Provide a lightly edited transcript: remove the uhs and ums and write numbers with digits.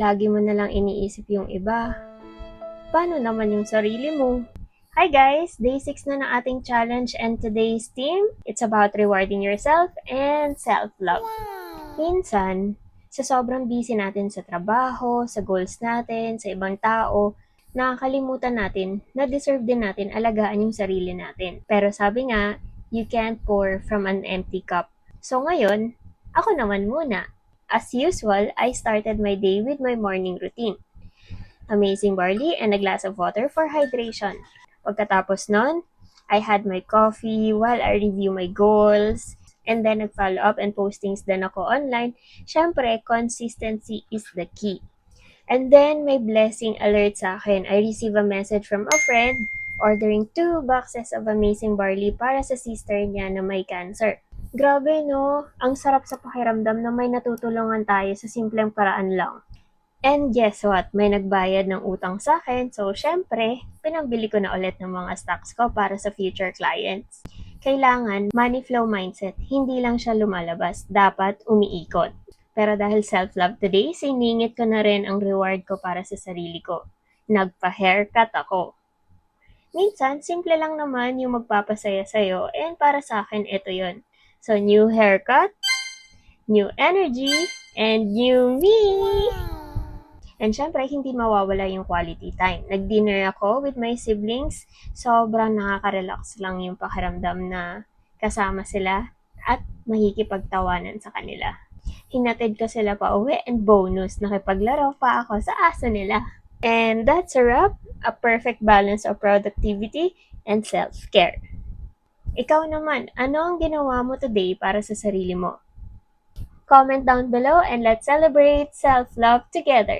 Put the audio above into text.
Lagi mo na lang iniisip yung iba. Paano naman yung sarili mo? Hi guys! Day 6 na ng ating challenge and today's theme, it's about rewarding yourself and self-love. Minsan, sa sobrang busy natin sa trabaho, sa goals natin, sa ibang tao, nakakalimutan natin na deserve din natin alagaan yung sarili natin. Pero sabi nga, you can't pour from an empty cup. So ngayon, ako naman muna. As usual, I started my day with my morning routine. Amazing barley and a glass of water for hydration. Pagkatapos nun, I had my coffee while I review my goals, and then nag-follow up and postings din ako online. Syempre, consistency is the key. And then, may blessing alert sa akin. I receive a message from a friend ordering 2 boxes of amazing barley para sa sister niya na may cancer. Grabe no, ang sarap sa pakiramdam na may natutulungan tayo sa simpleng paraan lang. And guess what? May nagbayad ng utang sa akin. So, syempre, pinambili ko na ulit ng mga stocks ko para sa future clients. Kailangan money flow mindset. Hindi lang siya lumalabas. Dapat umiikot. Pero dahil self-love today, siningit ko na rin ang reward ko para sa sarili ko. Nagpa-haircut ako. Minsan, simple lang naman yung magpapasaya sa'yo. And para sa akin, ito yon. So, new haircut, new energy, and new me! And syempre, hindi mawawala yung quality time. Nag-dinner ako with my siblings. Sobrang nakaka-relax lang yung pakiramdam na kasama sila at makikipagtawanan sa kanila. Hinatid ko sila pa uwi and bonus, nakipaglaro pa ako sa aso nila. And that's a wrap, a perfect balance of productivity and self-care. Ikaw naman, ano ang ginawa mo today para sa sarili mo? Comment down below and let's celebrate self-love together.